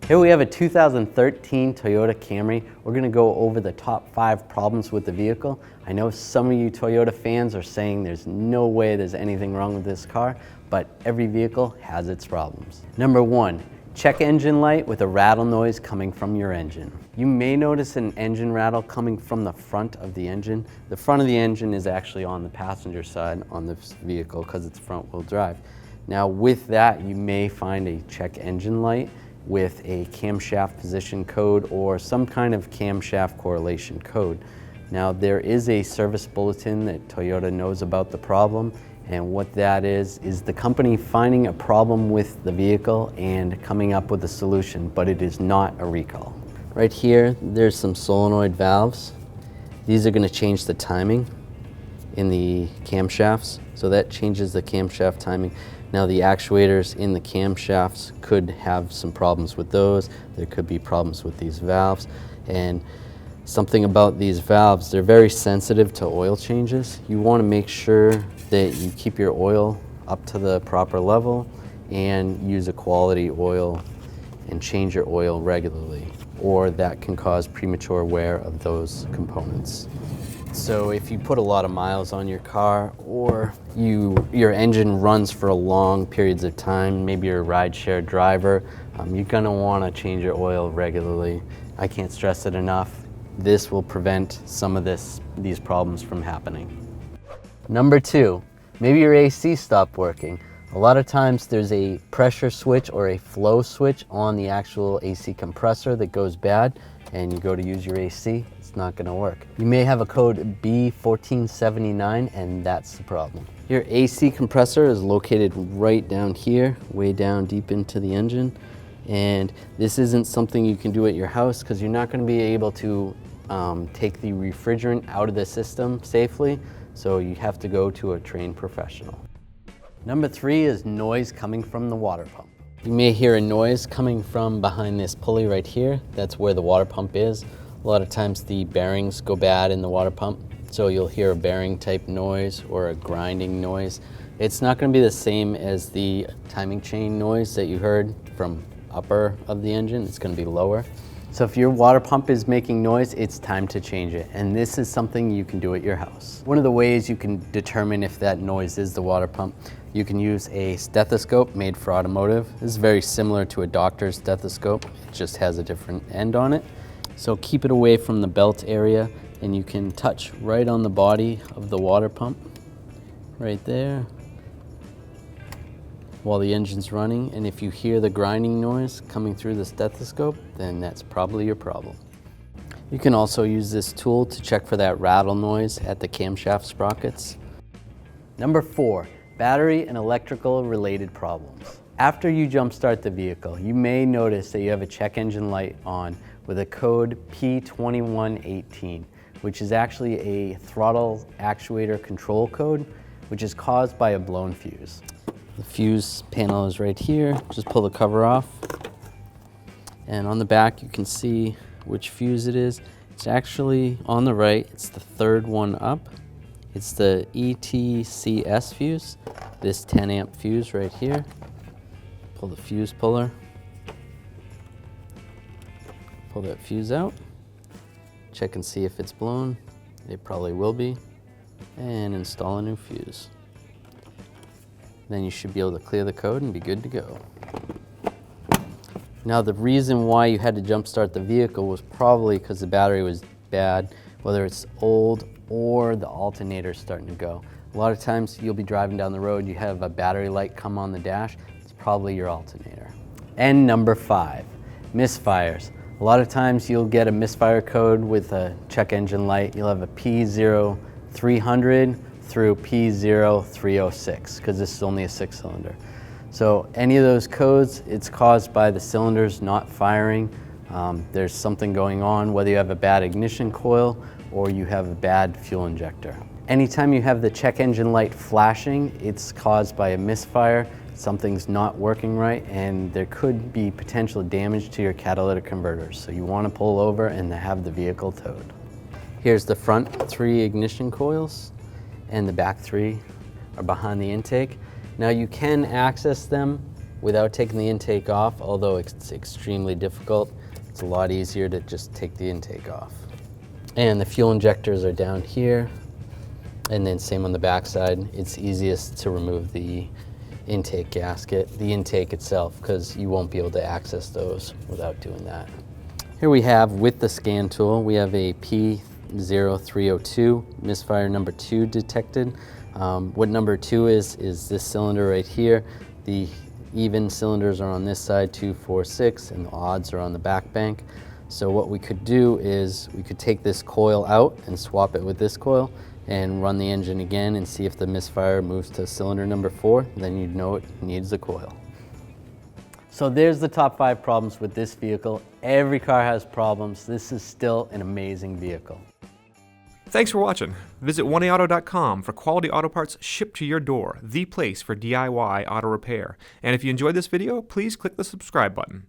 Here we have a 2013 Toyota Camry. We're gonna go over the top 5 problems with the vehicle. I know some of you Toyota fans are saying there's no way there's anything wrong with this car, but every vehicle has its problems. Number 1, check engine light with a rattle noise coming from your engine. You may notice an engine rattle coming from the front of the engine. The front of the engine is actually on the passenger side on this vehicle because it's front wheel drive. Now with that, you may find a check engine light with a camshaft position code or some kind of camshaft correlation code. Now there is a service bulletin that Toyota knows about the problem, and what that is the company finding a problem with the vehicle and coming up with a solution, but it is not a recall. Right here, there's some solenoid valves. These are going to change the timing in the camshafts, so that changes the camshaft timing. Now the actuators in the camshafts could have some problems with those. There could be problems with these valves, and something about these valves, they're very sensitive to oil changes. You want to make sure that you keep your oil up to the proper level and use a quality oil and change your oil regularly, or that can cause premature wear of those components. So if you put a lot of miles on your car, or your engine runs for long periods of time, maybe you're a ride-share driver, you're going to want to change your oil regularly. I can't stress it enough. This will prevent some of these problems from happening. Number 2, maybe your AC stopped working. A lot of times there's a pressure switch or a flow switch on the actual AC compressor that goes bad, and you go to use your AC, it's not going to work. You may have a code B1479, and that's the problem. Your AC compressor is located right down here, way down deep into the engine, and this isn't something you can do at your house because you're not going to be able to take the refrigerant out of the system safely, so you have to go to a trained professional. Number 3 is noise coming from the water pump. You may hear a noise coming from behind this pulley right here. That's where the water pump is. A lot of times the bearings go bad in the water pump, so you'll hear a bearing type noise or a grinding noise. It's not going to be the same as the timing chain noise that you heard from upper of the engine. It's going to be lower. So if your water pump is making noise, it's time to change it. And this is something you can do at your house. One of the ways you can determine if that noise is the water pump, you can use a stethoscope made for automotive. This is very similar to a doctor's stethoscope. It just has a different end on it. So keep it away from the belt area, and you can touch right on the body of the water pump, right there, while the engine's running. And if you hear the grinding noise coming through the stethoscope, then that's probably your problem. You can also use this tool to check for that rattle noise at the camshaft sprockets. Number 4, battery and electrical related problems. After you jump start the vehicle, you may notice that you have a check engine light on with a code P2118, which is actually a throttle actuator control code, which is caused by a blown fuse. The fuse panel is right here. Just pull the cover off. And on the back, you can see which fuse it is. It's actually on the right. It's the 3rd one up. It's the ETCS fuse, this 10 amp fuse right here. Pull the fuse puller. Pull that fuse out. Check and see if it's blown. It probably will be. And install a new fuse. Then you should be able to clear the code and be good to go. Now the reason why you had to jump start the vehicle was probably because the battery was bad, whether it's old or the alternator is starting to go. A lot of times you'll be driving down the road, you have a battery light come on the dash, it's probably your alternator. And number 5, misfires. A lot of times you'll get a misfire code with a check engine light. You'll have a P0300 through P0306, because this is only a 6-cylinder. So any of those codes, it's caused by the cylinders not firing. There's something going on, whether you have a bad ignition coil or you have a bad fuel injector. Anytime you have the check engine light flashing, it's caused by a misfire. Something's not working right, and there could be potential damage to your catalytic converters. So you want to pull over and have the vehicle towed. Here's the front 3 ignition coils, and the back 3 are behind the intake. Now you can access them without taking the intake off, although it's extremely difficult. It's a lot easier to just take the intake off. And the fuel injectors are down here, and then same on the back side. It's easiest to remove the intake gasket, the intake itself, because you won't be able to access those without doing that. Here we have, with the scan tool, we have a P0302 misfire number 2 detected. What number 2 is this cylinder right here. The even cylinders are on this side, 2, 4, 6, and the odds are on the back bank. So what we could do is we could take this coil out and swap it with this coil and run the engine again and see if the misfire moves to cylinder number 4, then you'd know it needs a coil. So there's the top 5 problems with this vehicle. Every car has problems. This is still an amazing vehicle. Thanks for watching. Visit 1AAuto.com for quality auto parts shipped to your door, the place for DIY auto repair. And if you enjoyed this video, please click the subscribe button.